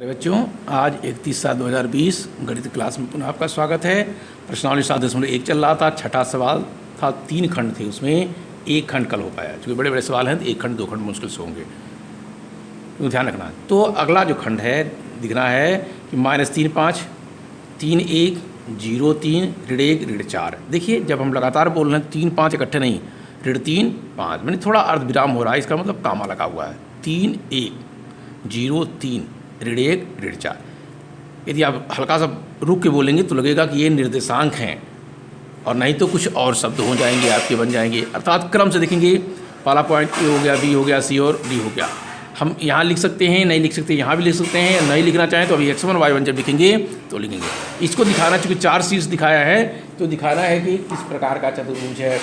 अरे बच्चों, आज 31/7/2020 गणित क्लास में पुनः आपका स्वागत है। प्रश्नावली 7.1 चल रहा था। छठा सवाल था, 3 खंड थे, उसमें एक खंड कल हो पाया। क्योंकि बड़े बड़े सवाल हैं तो एक खंड 2 खंड मुश्किल से होंगे, तो ध्यान रखना। तो अगला जो खंड है दिखना है कि -3 5 3 1 0 3 ऋण 1 ऋण 4। देखिए, जब हम लगातार बोल रहे हैं 3 5 इकट्ठे नहीं, ऋण 3 5 मैंने थोड़ा अर्धविराम हो रहा है, इसका मतलब कामा लगा हुआ है। 3 1 0 3 ऋण 1 ऋण 4। यदि आप हल्का सा रुक के बोलेंगे तो लगेगा कि ये निर्देशांक हैं, और नहीं तो कुछ और शब्द हो जाएंगे, आपके बन जाएंगे। अर्थात क्रम से देखेंगे, पहला पॉइंट ए हो गया, बी हो गया, सी और डी हो गया। हम यहाँ लिख सकते हैं, नहीं लिख सकते, यहाँ भी लिख सकते हैं। नहीं लिखना चाहें तो अभी x1 y1 जब लिखेंगे तो लिखेंगे। इसको दिखाना, चूँकि 4 शीर्ष दिखाया है, तो दिखाना है कि किस प्रकार का चतुर्भुज है,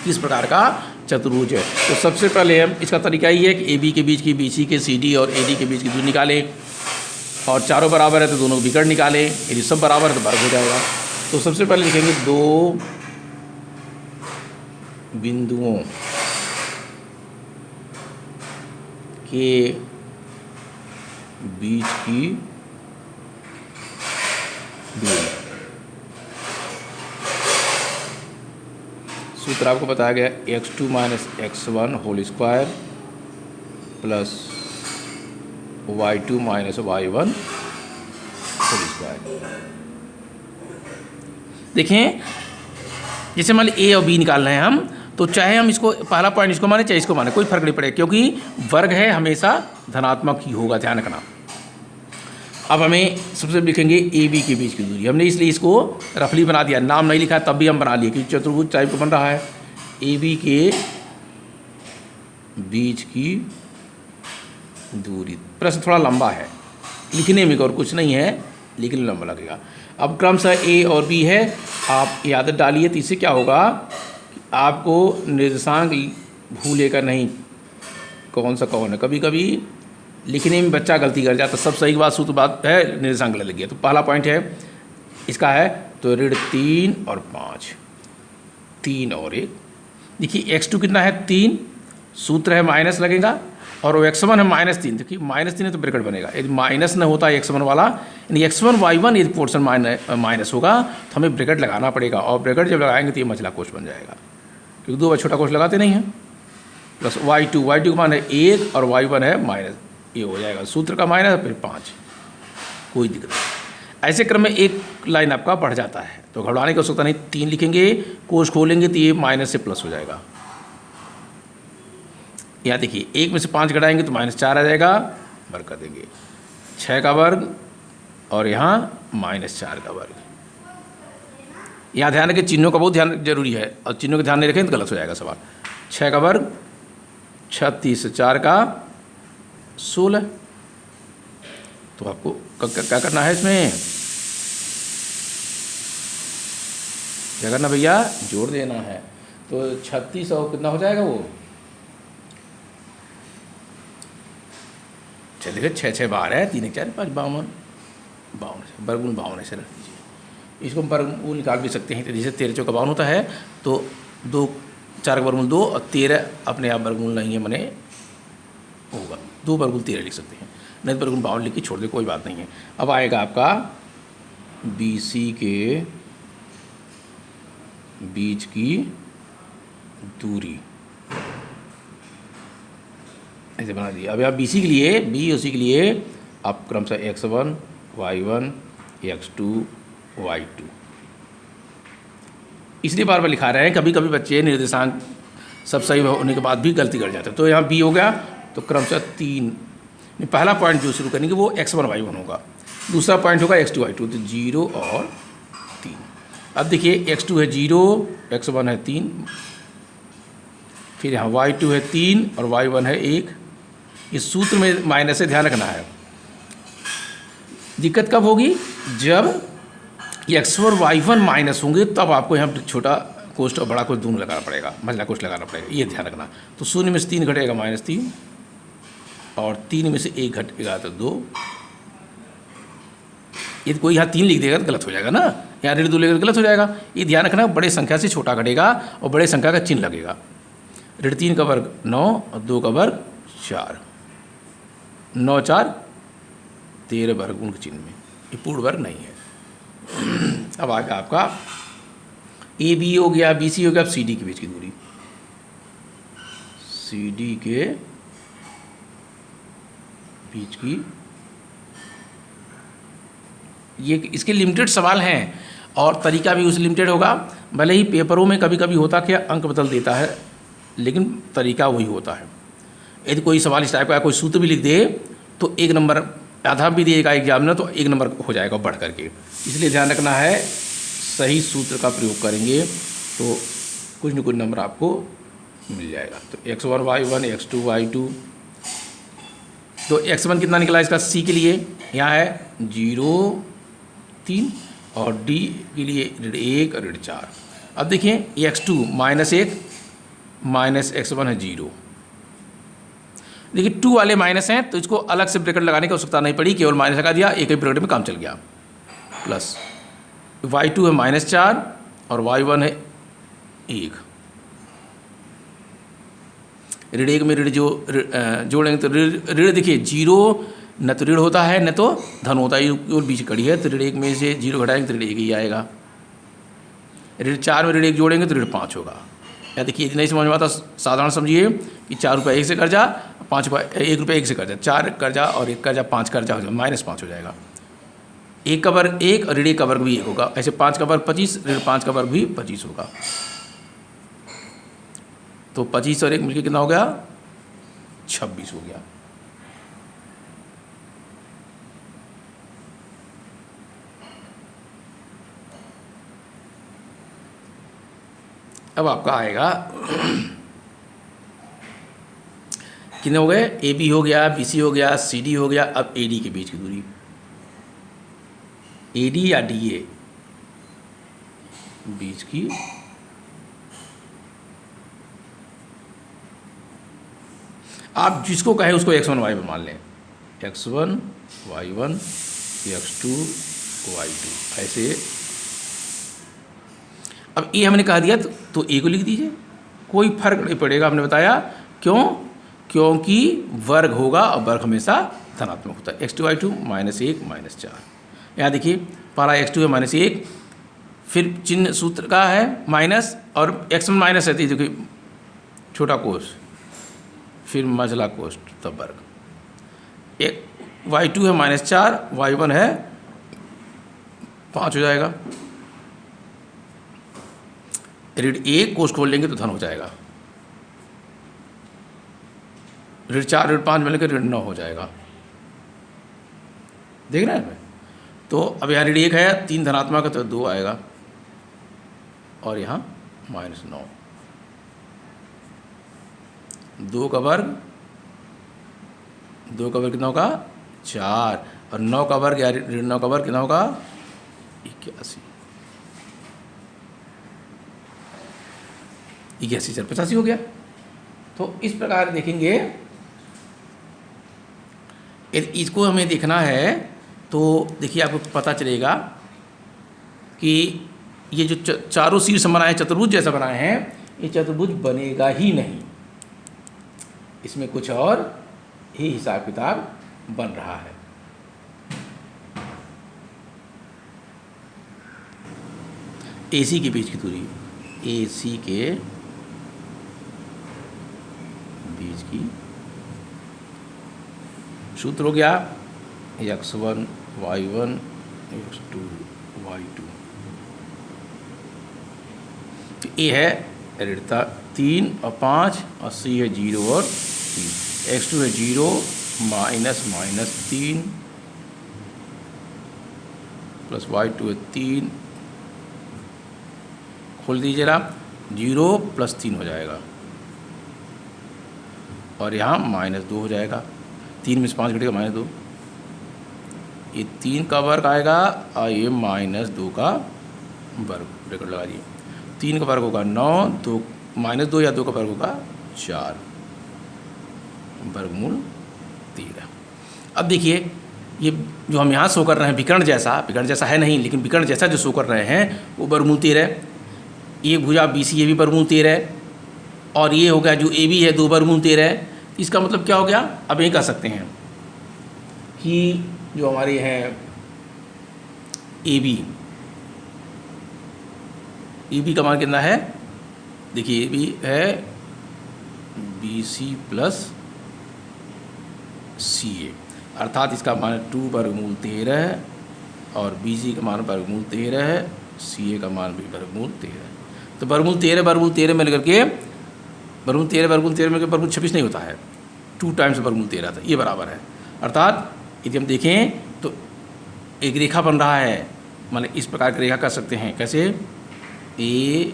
किस प्रकार का चतुर्भुज है। तो सबसे पहले हम इसका तरीका ही है कि ए बी के बीच की, बी सी के सी डी और ए डी के बीच की दूरी निकालें, और चारों बराबर है तो दोनों विकर्ण निकालें। यदि सब बराबर है तो वर्ग हो जाएगा। तो सबसे पहले लिखेंगे 2 बिंदुओं के बीच की दूरी। सूत्र आपको बताया गया x2 - x1 whole square plus y2 - y1 whole square. देखें, जैसे मान ली a और b निकाल रहे हैं हम, तो चाहे हम इसको पहला पॉइंट इसको माने चाहे इसको माने, कोई फर्क नहीं पड़ेगा, क्योंकि वर्ग है हमेशा धनात्मक ही होगा, ध्यान रखना। अब हमें सबसे लिखेंगे ए बी के बीच की दूरी। हमने इसलिए इसको रफली बना दिया, नाम नहीं लिखा तब भी हम बना लिए, क्योंकि चतुर्भुज टाइप का बन रहा है। ए बी के बीच की दूरी। प्रश्न थोड़ा लंबा है लिखने में, और कुछ नहीं है, लिखने में लंबा लगेगा। अब क्रमशः ए और बी है, आप ये आदत डालिए, तो इससे क्या होगा, आपको निर्देशांक भूलेगा नहीं कौन सा कौन है। कभी कभी लिखने में बच्चा गलती कर जाता, सब सही बात सूत्र बात है, निर्देशांक लग गया। तो पहला पॉइंट है इसका है, तो ऋण 3 और 5, 3 और 1। देखिए x2 कितना है 3, सूत्र है माइनस लगेगा, और वो x1 है -3। देखिए -3 है तो ब्रैकेट बनेगा। यदि माइनस न होता है x1 वाला, यानी x1 y1 यदि पोर्शन माइनस होगा तो हमें ब्रैकेट लगाना पड़ेगा, और ब्रैकेट जब लगाएंगे तो ये मझला कोष बन जाएगा, क्योंकि 2 बार छोटा कोष लगाते नहीं हैं। प्लस y2 का मान है 1 और y1 है माइनस, ये हो जाएगा सूत्र का माइनस, फिर 5, कोई दिक्कत नहीं। ऐसे क्रम में एक लाइन आपका बढ़ जाता है, तो घबराने की आवश्यकता नहीं। 3 लिखेंगे, कोष खोलेंगे तो ये माइनस से प्लस हो जाएगा। यहाँ देखिए, 1 में से 5 घटाएंगे तो -4 आ जाएगा, वर्ग कर देंगे। 6 का वर्ग और यहाँ -4 का वर्ग। यहाँ ध्यान रखें, चिन्हों का बहुत ध्यान जरूरी है, और चिन्हों का ध्यान नहीं रखें तो गलत हो जाएगा सवाल। 6 का वर्ग 36, 4 का 16। तो आपको क्या करना है इसमें, क्या करना भैया, जोड़ देना है। तो 36 और कितना हो जाएगा वो, चलिए 6 6 12 है, 3 1 4 5 52, वर्गमूल 52 ऐसे रख दीजिए। इसको हम वर्गमूल निकाल भी सकते हैं, तो जैसे 13 चौका 52 होता है, तो 2 4 का वर्गमूल 2 और 13 अपने आप वर्गमूल नहीं है, मने होगा 2 वर्गमूल 13 लिख सकते हैं, नहीं तो वर्गमूल 52 लिख के छोड़ दे, कोई बात नहीं है। अब आएगा आपका बी सी के बीच की दूरी, ऐसे बना दिया। अब आप बी सी के लिए, बी और सी के लिए आप क्रमशः x1 y1 x2 y2 इसलिए बार बार लिखा रहे हैं। कभी कभी बच्चे निर्देशांक सब सही होने के बाद भी गलती कर जाते हैं। तो यहाँ बी हो गया, तो क्रमशः 3, पहला पॉइंट जो शुरू करेंगे वो x1 y1 होगा, दूसरा पॉइंट होगा x2 y2, तो 0 और 3। अब देखिए x2 है 0, x1 है 3, फिर यहाँ y2 है 3 और y1 है 1। इस सूत्र में माइनस से ध्यान रखना है। दिक्कत कब होगी, जब x1 और y1 माइनस होंगे, तब आपको यहाँ छोटा कोष्ठ और बड़ा कोष्ठ दोनों लगाना पड़ेगा, मझला कोष्ठ लगाना पड़ेगा, ये ध्यान रखना। तो 0 में से 3 घटेगा -3, और 3 में से 1 घटेगा तो 2। यदि कोई यहाँ 3 लिख देगा तो गलत हो जाएगा ना, यहाँ ऋण 2 लेकर गलत हो जाएगा। ये ध्यान रखना, बड़े संख्या से छोटा घटेगा और बड़े संख्या का चिन्ह लगेगा। ऋण 3 का वर्ग 9 और 2 का वर्ग 4, 9 4 13 वर्गमूल के चिन्ह में, ये पूर्ण वर्ग नहीं है। अब आगे आपका ए बी हो गया, बी सी हो गया, अब सी डी के बीच की दूरी, सी डी के बीच की, ये इसके लिमिटेड सवाल हैं और तरीका भी उस लिमिटेड होगा। भले ही पेपरों में कभी कभी होता क्या अंक बदल देता है, लेकिन तरीका वही होता है। यदि कोई सवाल इस टाइप का कोई सूत्र भी लिख दे तो 1 नंबर आधा भी दिएगा एग्जामिनर तो 1 नंबर हो जाएगा बढ़ करके। इसलिए ध्यान रखना है, सही सूत्र का प्रयोग करेंगे तो कुछ न कुछ नंबर आपको मिल जाएगा। तो x1 y1 x2 y2, तो x1 कितना निकला इसका सी के लिए, यहाँ है 0 3 और डी के लिए ऋण 1 ऋण 4। अब देखिए x2 -1 माइनस x1 है 0, देखिए 2 वाले माइनस हैं तो इसको अलग से ब्रैकेट लगाने की आवश्यकता नहीं पड़ी, केवल माइनस लगा दिया, एक ही ब्रैकेट में काम चल गया। प्लस y2 है -4 और y1 है 1, ऋण 1 में ऋण जो जोड़ेंगे तो ऋण देखिए 0 न तो ऋण होता है न तो धन होता है, और बीच कड़ी है, तो ऋण 1 में से 0 घटाएंगे तो ऋण 1 ही आएगा। ऋण 4 में ऋण 1 जोड़ेंगे तो ऋण 5 होगा। या देखिए नहीं समझ में आता, साधारण समझिए कि 4 रुपये 1 से कर्जा, 5 रुपये 1 रुपये 1 से कर्जा, 4 कर्जा और 1 कर्जा 5 कर्जा हो जाएगा, -5 हो जाएगा। 1 का वर्ग 1 और ऋण 1 का वर्ग भी 1 होगा, ऐसे 5 का वर्ग 25, ऋण 5 का वर्ग भी 25 होगा। तो 25 और 1 मिलकर कितना हो गया, 26 हो गया। अब आपका आएगा कितने हो गए, ए बी हो गया, बी सी हो गया, सी डी हो गया। अब ए डी के बीच की दूरी, ए डी या डी ए बीच की, आप जिसको कहें उसको x1 y1 मान लें, x1 y1 x2 y2 ऐसे। अब ए हमने कहा दिया तो ए को लिख दीजिए, कोई फर्क नहीं पड़ेगा, हमने बताया क्यों, क्योंकि वर्ग होगा और वर्ग हमेशा धनात्मक होता है। x2 y2 -1 -4, यहाँ देखिए पहला x2 है -1, फिर चिन्ह सूत्र का है माइनस और x1 माइनस है, देखिए छोटा कोष फिर मझला कोष्ठ तब वर्ग। एक y2 है -4, y1 है 5 हो जाएगा। ऋण 1 कोष्ठ खोल लेंगे तो धन हो जाएगा, ऋण 4 ऋण 5 मिलकर ऋण 9 हो जाएगा, देख रहे हैं। तो अब यहाँ ऋण 1 है, 3 धनात्मक है तो 2 आएगा और यहाँ -9, 2 का वर्ग कितना होगा 4 और 9 का वर्ग या ऋण 9 का वर्ग कितना होगा 81, 81 4 85 हो गया। तो इस प्रकार देखेंगे, यदि इसको हमें देखना है तो देखिए आपको पता चलेगा कि ये जो चारों शीर्ष बनाए हैं चतुर्भुज जैसा बनाए हैं, ये चतुर्भुज बनेगा ही नहीं, इसमें कुछ और ही हिसाब किताब बन रहा है। AC के बीच की दूरी, AC के बीच की सूत्र हो गया x1 y1 x2 y2। तो A है ऋणता 3 और 5 और C है 0 और 3, x2 है 0 -3 प्लस y2 है 3, खोल दीजिए आप, 0 + 3 हो जाएगा और यहाँ -2 हो जाएगा, 3 में से 5 घटेगा -2, ये 3 का वर्ग आएगा और ये -2 का वर्ग, ब्रैकेट लगा दिए, 3 का वर्ग होगा 9, 2 -2 या 2 का वर्ग होगा 4, वर्गमूल 13। अब देखिए ये जो हम यहाँ शो कर रहे हैं विकर्ण जैसा है नहीं, लेकिन विकर्ण जैसा जो शो कर रहे हैं वो वर्गमूल 13, ये भुजा BC ये भी वर्गमूल 13 और ये हो गया जो AB है 2 वर्गमूल 13। इसका मतलब क्या हो गया, अब ये कह सकते हैं कि जो हमारे हैं ए बी का मान कितना है, देखिए ए बी है बी सी प्लस सी ए, अर्थात इसका मान 2 वर्गमूल 13 और बी सी का मान वर्गमूल 13 है, सी ए का मान भी वर्गमूल 13। तो वर्गमूल 13 मिलकर के वर्गमूल 13 मिलकर वर्गमूल 26 नहीं होता है, 2 टाइम्स वर्गमूल 13 था, ये बराबर है। अर्थात यदि हम देखें तो एक रेखा बन रहा है, मतलब इस प्रकार की रेखा कर सकते हैं, कैसे, ए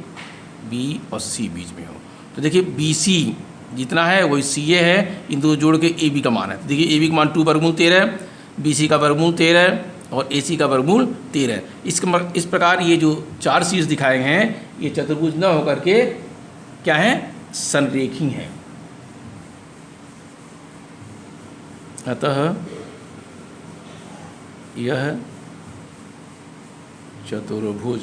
बी और सी बीच में हो। तो देखिए बी सी जितना है वही सी ए है, इन दो जोड़ के ए बी का मान है। देखिए ए बी का मान 2 वर्गमूल 13, बी सी का वर्गमूल 13 और ए सी का वर्गमूल 13। इस प्रकार ये जो 4 चीज़ दिखाए हैं ये चतुर्भुज न होकर के क्या है, संरेखी हैं। अतः यह चतुर्भुज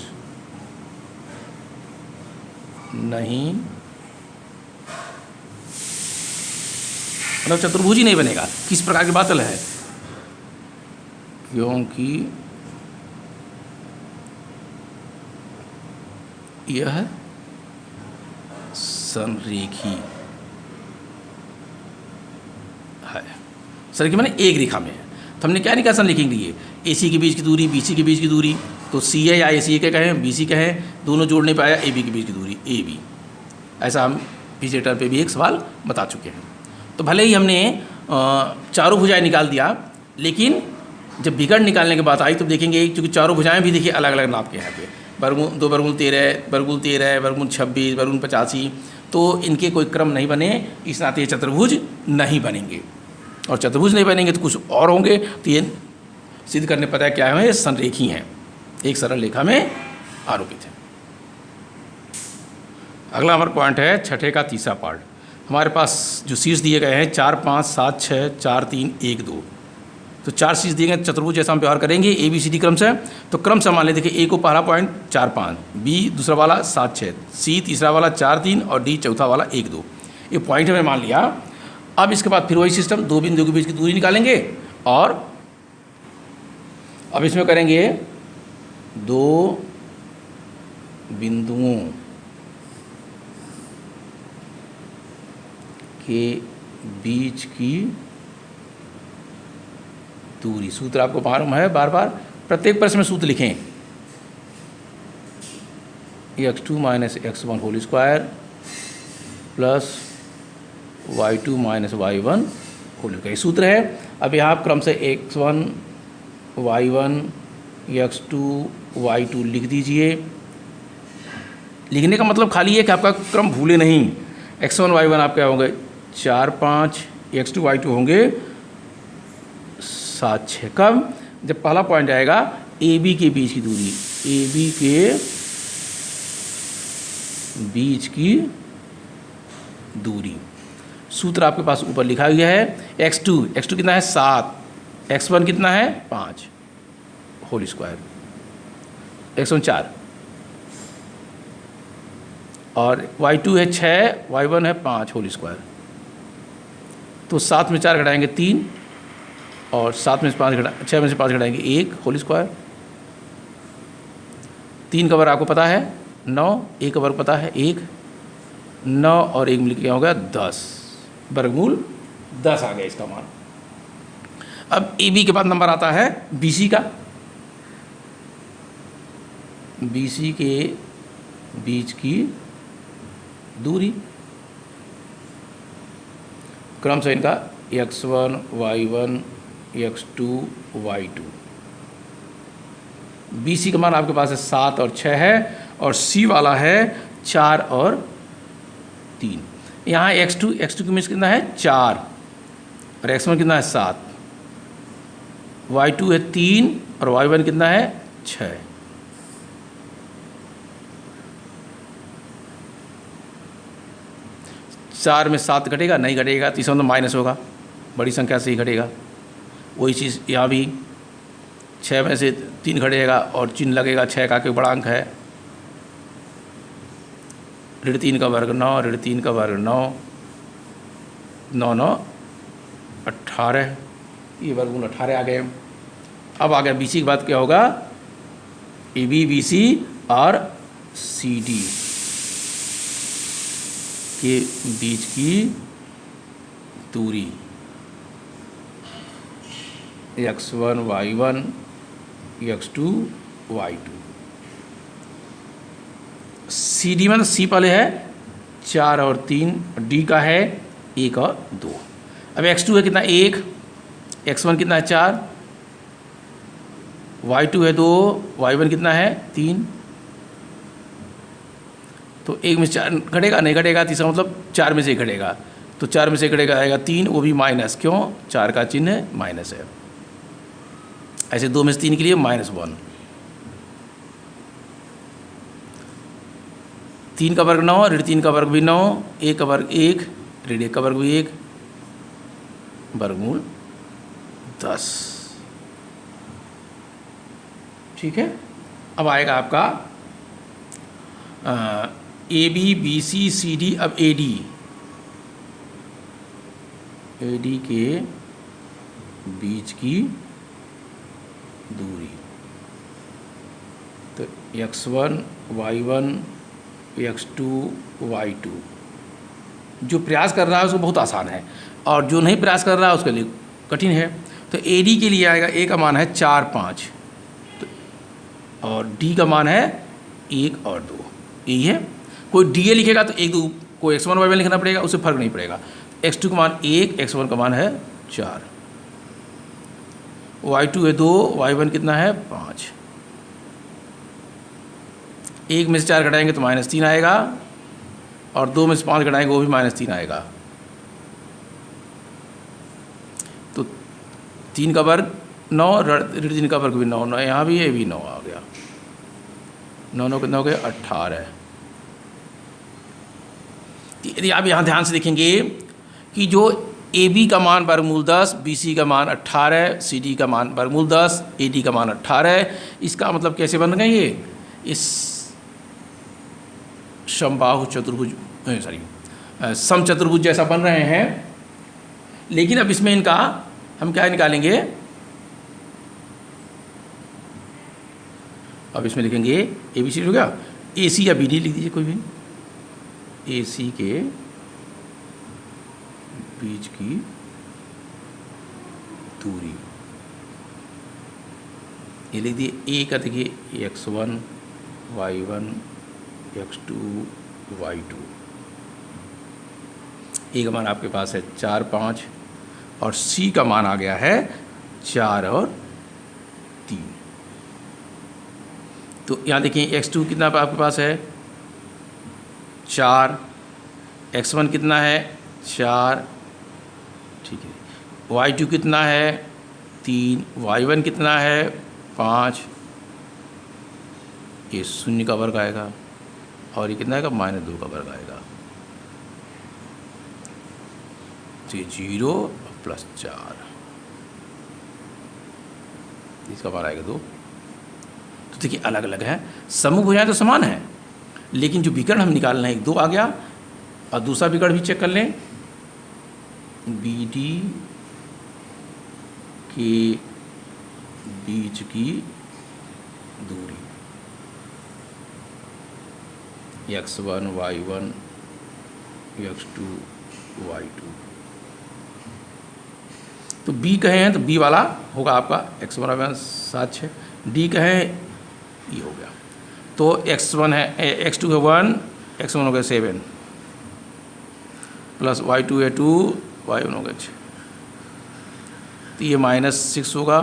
नहीं, मतलब चतुर्भुज ही नहीं बनेगा। किस प्रकार की बात है, क्योंकि यह संरेखी है। संरेखी माने एक रेखा में है। तो हमने क्या निकाला संरेखी के लिए, ए सी के बीच की दूरी, बी सी के बीच की दूरी, तो सी ए या ए सी ए के कहें, बी सी कहें, दोनों जोड़ नहीं पाया, ए बी के बीच की दूरी ए बी। ऐसा हम पिछले टर्म पे भी एक सवाल बता चुके हैं। तो भले ही हमने चारों भुजाएं निकाल दिया, लेकिन जब विकर्ण निकालने की बात आई तो देखेंगे क्योंकि चारों भुजाएं भी देखिए अलग अलग नाप के यहाँ पे, वर्गमूल 2 वर्गमूल 13, वर्गमूल 13, वर्गमूल 26, वर्गमूल 85, तो इनके कोई क्रम नहीं बने, इस नाते ये चतुर्भुज नहीं बनेंगे। और चतुर्भुज नहीं बनेंगे तो कुछ और होंगे, तो ये सिद्ध करने पता है क्या है, ये संरेखी हैं, एक सरल रेखा में आरोपित है। अगला हमारा पॉइंट है छठे का तीसरा पार्ट। हमारे पास जो शीर्ष दिए गए हैं 4 5 7 6 4 3 1 2, तो 4 शीर्ष दिए गए चतुर्भुज जैसा हम व्यवहार करेंगे ए बी सी डी क्रम से। तो क्रम से मान लें, देखिए ए को पहला पॉइंट 4 5, बी दूसरा वाला 7 6, सी तीसरा वाला 4 3 और डी चौथा वाला 1 2, ये पॉइंट हमें मान लिया। अब इसके बाद फिर वही सिस्टम, 2 बिंदुओं के बीच की दूरी निकालेंगे और अब इसमें करेंगे 2 बिंदुओं के बीच की दूरी। सूत्र आपको मालूम है, बार बार प्रत्येक प्रश्न में सूत्र लिखें, x2 minus x1 whole square plus y2 minus y1 whole square, सूत्र है। अब यहाँ क्रम से x1 y1 x2 y2 लिख दीजिए। लिखने का मतलब खाली ये कि आपका क्रम भूले नहीं। x1 y1 आपके होंगे 4 5, x2 y2 होंगे 7 6। कब, जब पहला पॉइंट आएगा ए बी के बीच की दूरी, ए बी के बीच की दूरी। सूत्र आपके पास ऊपर लिखा गया है। x2 कितना है 7, x1 कितना है 5 होल स्क्वायर, x1 4 और y2 है 6, y1 है 5 होल स्क्वायर। तो 7 में 4 घटाएंगे 3 और 6 में से 5 घटाएंगे 1 होल स्क्वायर। 3 का वर्ग आपको पता है 9, 1 का वर्ग पता है 1, 9 और 1 मिलकर क्या हो गया 10, वर्गमूल 10 आ गया इसका मान। अब ए बी के बाद नंबर आता है बी सी का। बी सी के बीच की दूरी, क्रम से इनका x1 y1 x2 y2। B C का मान आपके पास है 7 और 6 है, और सी वाला है 4 और 3। यहाँ x2 की मीन्स कितना है 4 और x1 कितना है 7, y2 है 3 और y1 कितना है 6। चार में 7 घटेगा, नहीं घटेगा तो इसका मतलब माइनस होगा, बड़ी संख्या से ही घटेगा। वही चीज़ यहाँ भी 6 में से 3 घटेगा और चिन्ह लगेगा 6 का, बड़ा अंक है। ऋण 3 का वर्ग 9, ऋण 3 का वर्ग 9, 9 9 18। ये वर्गमूल 18 आ गए। अब आ गया BC के बाद क्या होगा, AB BC और CD के बीच की दूरी x1 y1 x2 y2। CD में C पहले है 4 और 3, D का है 1 और 2। अब x2 है कितना 1, x1 कितना है 4, y2 है 2, y1 कितना है 3। तो 1 में से 4 घटेगा, नहीं घटेगा, तीसरा मतलब 4 में से एक घटेगा, तो 4 में से घटेगा आएगा 3, वो भी माइनस, क्यों, 4 का चिन्ह माइनस है। ऐसे 2 में से 3 के लिए -1। 3 का वर्ग 9, ऋण 3 का वर्ग भी 9, 1 का वर्ग 1, ऋण 1 का वर्ग भी 1, वर्गमूल 10। ठीक है। अब आएगा आपका AB BC CD। अब AD के बीच की दूरी, तो x1 y1 x2 y2। जो प्रयास कर रहा है उसको बहुत आसान है, और जो नहीं प्रयास कर रहा है उसके लिए कठिन है। तो AD के लिए आएगा A का मान है 4 5, और D का मान है 1 और 2, यही है। कोई DA लिखेगा तो 1 2 कोई x1 y1 लिखना पड़ेगा, उससे फर्क नहीं पड़ेगा। x2 का मान 1, x1 का मान है 4, y2 है 2, y1 कितना है 5। 1 में से 4 घटाएंगे तो -3 आएगा, और 2 में से 5 घटाएंगे वो भी -3 आएगा। तो 3 का वर्ग 9, ऋण 3 का वर्ग भी 9, 9 यहाँ भी, ये भी 9 आ गया। 9 9 कितना हो गया 18। यदि आप यहाँ ध्यान से देखेंगे कि जो AB का मान वर्गमूल 10, BC का मान 18, CD का मान वर्गमूल 10, AD का मान 18, इसका मतलब कैसे बन गए ये, इस समबाहु चतुर्भुज, समचतुर्भुज जैसा बन रहे हैं। लेकिन अब इसमें इनका हम क्या निकालेंगे, अब इसमें लिखेंगे ABC हो गया, AC या BD लिख दीजिए कोई भी, AC के बीच की दूरी, ये लिख दिए। A का देखिए x1 y1 x2 y2। A का मान आपके पास है 4 5, और C का मान आ गया है 4 और 3। तो यहाँ देखिए x2 कितना आपके पास है 4, x1 कितना है 4, ठीक है, y2 कितना है 3, y1 कितना है 5, ये 0 का वर्ग आएगा, और ये कितना आएगा -2 का वर्ग आएगा। तो ये 0 + 4, इसका मान आएगा 2। तो देखिए अलग अलग है, समूह भुजाएं तो समान है, लेकिन जो विकर्ण हम निकाल रहे हैं 2 आ गया। और दूसरा विकर्ण भी चेक कर लें, BD के बीच की दूरी x1 y1 x2 y2। तो B कहे हैं तो B वाला होगा आपका x1 y1 7 6, D कहे ये हो गया। तो x1 है x2 है 1, x1 हो गया 7, प्लस y2 है 2, y1 हो गया 6। तो ये -6 होगा,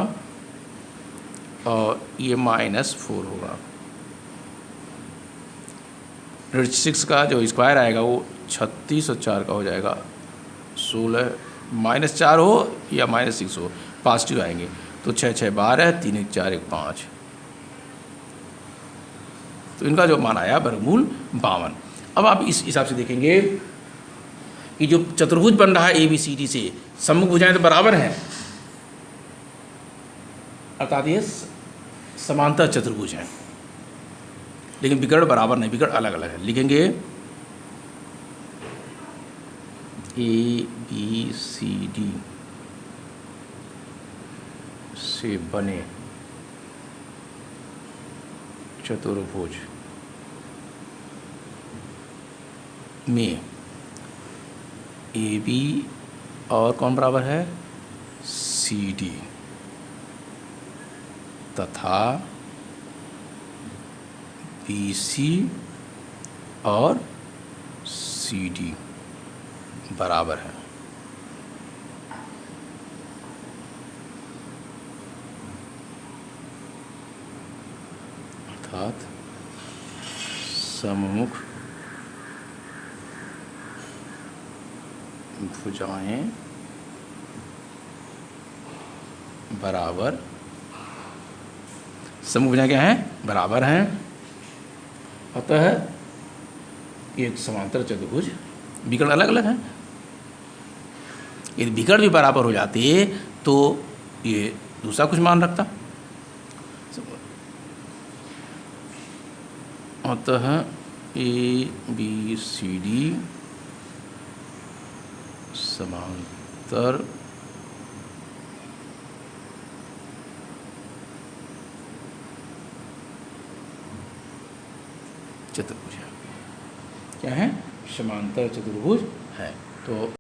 और ये -4 होगा। 6 का जो स्क्वायर आएगा वो 36, और 4 का हो जाएगा 16। -4 हो या -6 हो, पॉजिटिव आएंगे। तो 6 6 12, 3 1 4 1 5। तो इनका जो मान आया वर्गमूल 52। अब आप इस हिसाब से देखेंगे कि जो चतुर्भुज बन रहा है ABCD से, सम्मुख भुजाएं तो बराबर हैं, अर्थात ये समांतर चतुर्भुज हैं, लेकिन विकर्ण बराबर नहीं, विकर्ण अलग अलग है। लिखेंगे ABCD से बने चतुर्भुज में ए बी और कौन बराबर है, सी डी, तथा बी सी और सी डी बराबर है। अर्थात सममुख भुजाएं बराबर, सममुख भुजाएं क्या हैं, बराबर हैं। अतः एक समांतर चतुर्भुज, विकर्ण अलग अलग हैं। यदि विकर्ण भी बराबर हो जाते तो ये दूसरा कुछ मान रखता। अतः ए बी सी डी समांतर चतुर्भुज है। क्या है, समांतर चतुर्भुज है। तो